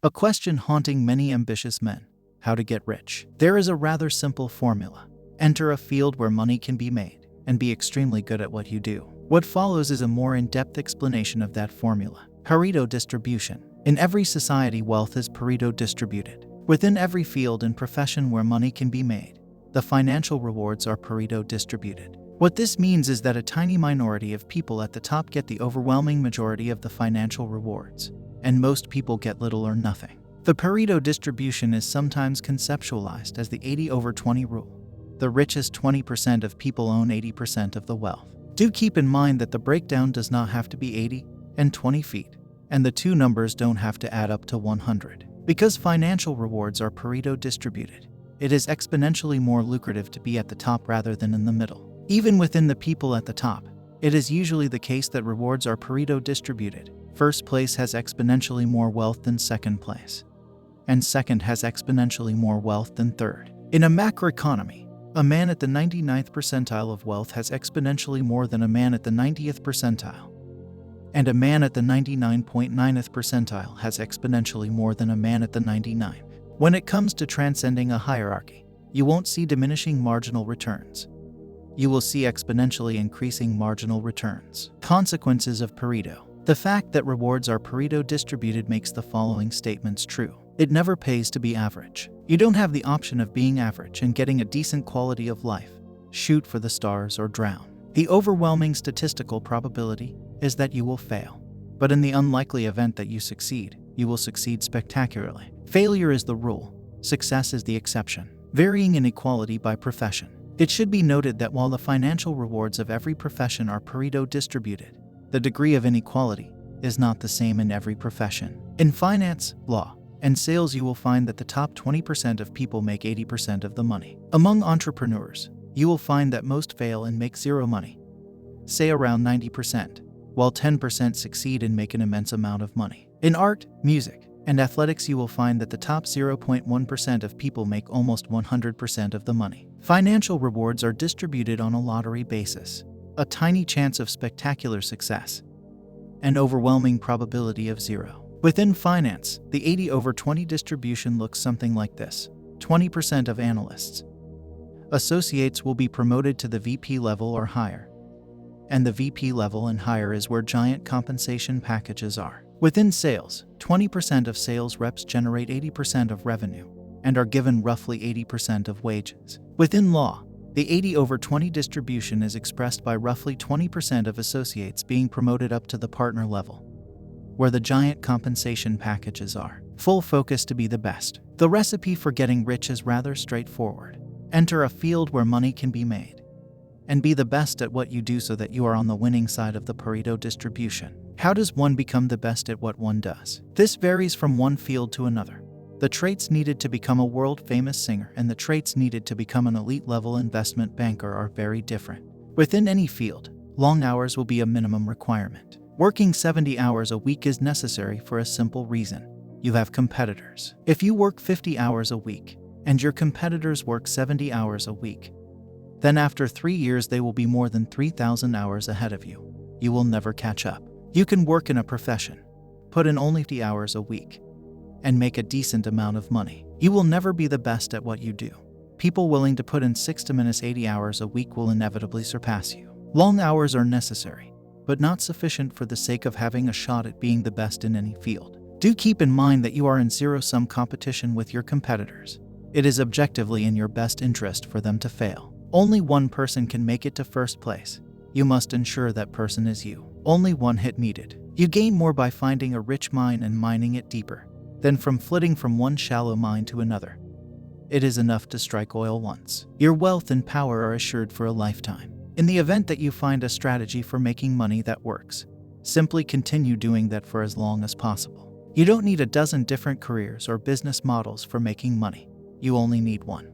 A question haunting many ambitious men: how to get rich. There is a rather simple formula. Enter a field where money can be made, and be extremely good at what you do. What follows is a more in-depth explanation of that formula. Pareto Distribution. In every society, wealth is Pareto distributed. Within every field and profession where money can be made, the financial rewards are Pareto distributed. What this means is that a tiny minority of people at the top get the overwhelming majority of the financial rewards, and most people get little or nothing. The Pareto distribution is sometimes conceptualized as the 80/20 rule. The richest 20% of people own 80% of the wealth. Do keep in mind that the breakdown does not have to be 80 and 20 feet, and the two numbers don't have to add up to 100. Because financial rewards are Pareto distributed, it is exponentially more lucrative to be at the top rather than in the middle. Even within the people at the top, it is usually the case that rewards are Pareto distributed. First place has exponentially more wealth than second place, and second has exponentially more wealth than third. In a macroeconomy, a man at the 99th percentile of wealth has exponentially more than a man at the 90th percentile, and a man at the 99.9th percentile has exponentially more than a man at the 99th. When it comes to transcending a hierarchy, you won't see diminishing marginal returns. You will see exponentially increasing marginal returns. Consequences of Pareto. The fact that rewards are Pareto distributed makes the following statements true. It never pays to be average. You don't have the option of being average and getting a decent quality of life. Shoot for the stars or drown. The overwhelming statistical probability is that you will fail. But in the unlikely event that you succeed, you will succeed spectacularly. Failure is the rule. Success is the exception. Varying inequality by profession. It should be noted that while the financial rewards of every profession are Pareto distributed, the degree of inequality is not the same in every profession. In finance, law, and sales, you will find that the top 20% of people make 80% of the money. Among entrepreneurs, you will find that most fail and make zero money, say around 90%, while 10% succeed and make an immense amount of money. In art, music, and athletics, you will find that the top 0.1% of people make almost 100% of the money. Financial rewards are distributed on a lottery basis. A tiny chance of spectacular success, an overwhelming probability of zero. Within finance, the 80/20 distribution looks something like this. 20% of analysts, associates will be promoted to the VP level or higher, and the VP level and higher is where giant compensation packages are. Within sales, 20% of sales reps generate 80% of revenue and are given roughly 80% of wages. Within law, the 80/20 distribution is expressed by roughly 20% of associates being promoted up to the partner level, where the giant compensation packages are. Full focus to be the best. The recipe for getting rich is rather straightforward. Enter a field where money can be made, and be the best at what you do so that you are on the winning side of the Pareto distribution. How does one become the best at what one does? This varies from one field to another. The traits needed to become a world-famous singer and the traits needed to become an elite-level investment banker are very different. Within any field, long hours will be a minimum requirement. Working 70 hours a week is necessary for a simple reason. You have competitors. If you work 50 hours a week, and your competitors work 70 hours a week, then after 3 years they will be more than 3,000 hours ahead of you. You will never catch up. You can work in a profession, put in only 50 hours a week, and make a decent amount of money. You will never be the best at what you do. People willing to put in 6 to 80 hours a week will inevitably surpass you. Long hours are necessary, but not sufficient for the sake of having a shot at being the best in any field. Do keep in mind that you are in zero-sum competition with your competitors. It is objectively in your best interest for them to fail. Only one person can make it to first place. You must ensure that person is you. Only one hit needed. You gain more by finding a rich mine and mining it deeper than from flitting from one shallow mine to another. It is enough to strike oil once. Your wealth and power are assured for a lifetime. In the event that you find a strategy for making money that works, simply continue doing that for as long as possible. You don't need a dozen different careers or business models for making money. You only need one.